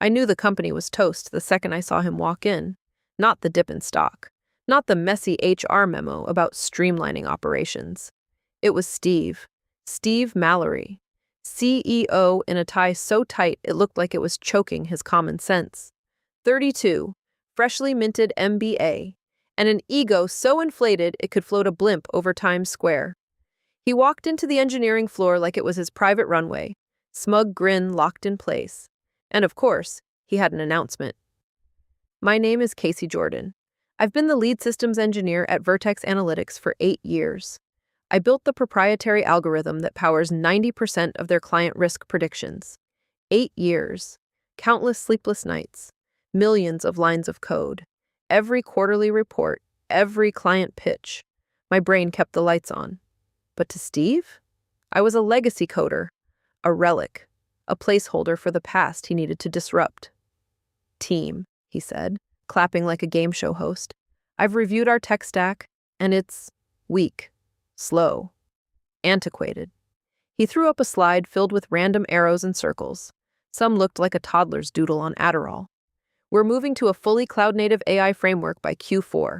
I knew the company was toast the second I saw him walk in. Not the dip in stock. Not the messy HR memo about streamlining operations. It was Steve. Steve Mallory. CEO in a tie so tight it looked like it was choking his common sense. 32. Freshly minted MBA. And an ego so inflated it could float a blimp over Times Square. He walked into the engineering floor like it was his private runway, smug grin locked in place. And of course, he had an announcement. My name is Casey Jordan. I've been the lead systems engineer at Vertex Analytics for 8 years. I built the proprietary algorithm that powers 90% of their client risk predictions. 8 years. Countless sleepless nights. Millions of lines of code. Every quarterly report. Every client pitch. My brain kept the lights on. But to Steve? I was a legacy coder. A relic. A placeholder for the past he needed to disrupt. Team, he said, clapping like a game show host. I've reviewed our tech stack, and it's weak, slow, antiquated. He threw up a slide filled with random arrows and circles. Some looked like a toddler's doodle on Adderall. We're moving to a fully cloud-native AI framework by Q4.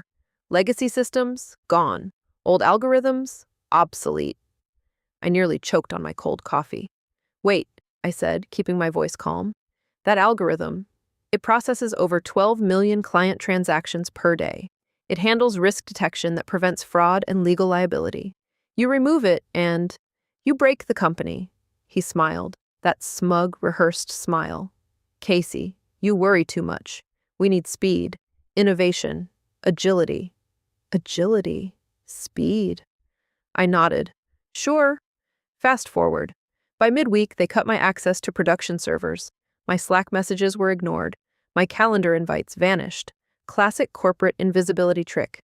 Legacy systems, gone. Old algorithms, obsolete. I nearly choked on my cold coffee. Wait, I said, keeping my voice calm. That algorithm, it processes over 12 million client transactions per day. It handles risk detection that prevents fraud and legal liability. You remove it and you break the company. He smiled, that smug, rehearsed smile. Casey, you worry too much. We need speed, innovation, agility. Agility, speed. I nodded. Sure. Fast forward. By midweek, they cut my access to production servers. My Slack messages were ignored. My calendar invites vanished. Classic corporate invisibility trick.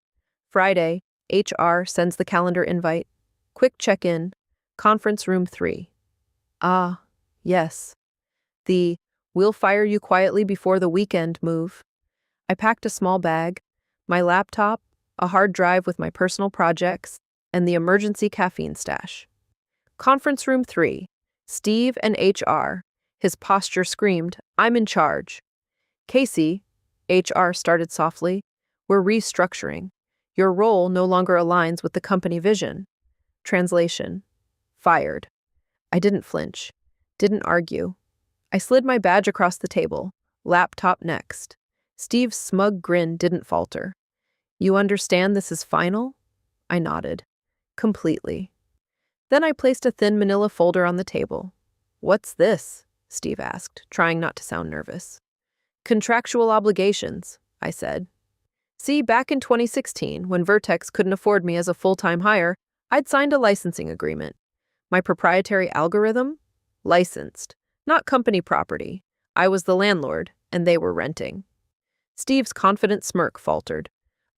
Friday, HR sends the calendar invite. Quick check-in. Conference room 3. Ah, yes. The "we'll fire you quietly before the weekend" move. I packed a small bag, my laptop, a hard drive with my personal projects, and the emergency caffeine stash. Conference room 3. Steve and HR. His posture screamed, I'm in charge. Casey, HR started softly, we're restructuring. Your role no longer aligns with the company vision. Translation. Fired. I didn't flinch. Didn't argue. I slid my badge across the table. Laptop next. Steve's smug grin didn't falter. You understand this is final? I nodded. Completely. Then I placed a thin manila folder on the table. What's this? Steve asked, trying not to sound nervous. Contractual obligations, I said. See, back in 2016, when Vertex couldn't afford me as a full-time hire, I'd signed a licensing agreement. My proprietary algorithm? Licensed. Not company property. I was the landlord, and they were renting. Steve's confident smirk faltered.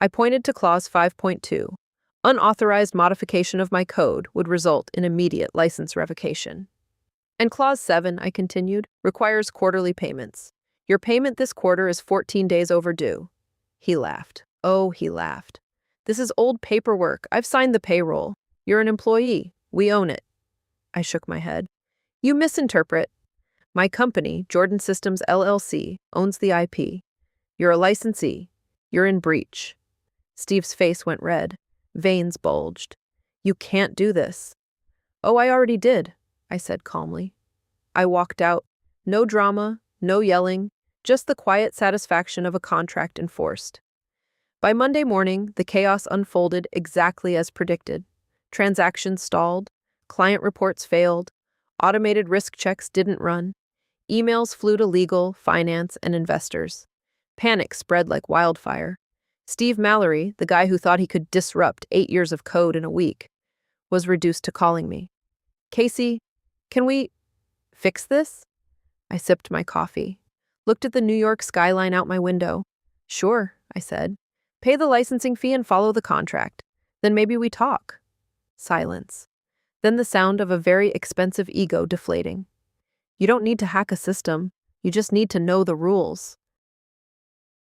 I pointed to Clause 5.2. Unauthorized modification of my code would result in immediate license revocation. And Clause 7, I continued, requires quarterly payments. Your payment this quarter is 14 days overdue. He laughed. Oh, he laughed. This is old paperwork. I've signed the payroll. You're an employee. We own it. I shook my head. You misinterpret. My company, Jordan Systems LLC, owns the IP. You're a licensee. You're in breach. Steve's face went red. Veins bulged. You can't do this. Oh, I already did, I said calmly. I walked out. No drama, no yelling, just the quiet satisfaction of a contract enforced. By Monday morning, the chaos unfolded exactly as predicted. Transactions stalled, client reports failed, automated risk checks didn't run, emails flew to legal, finance, and investors. Panic spread like wildfire. Steve Mallory, the guy who thought he could disrupt 8 years of code in a week, was reduced to calling me. Casey, can we fix this? I sipped my coffee, looked at the New York skyline out my window. Sure, I said. Pay the licensing fee and follow the contract. Then maybe we talk. Silence. Then the sound of a very expensive ego deflating. You don't need to hack a system. You just need to know the rules.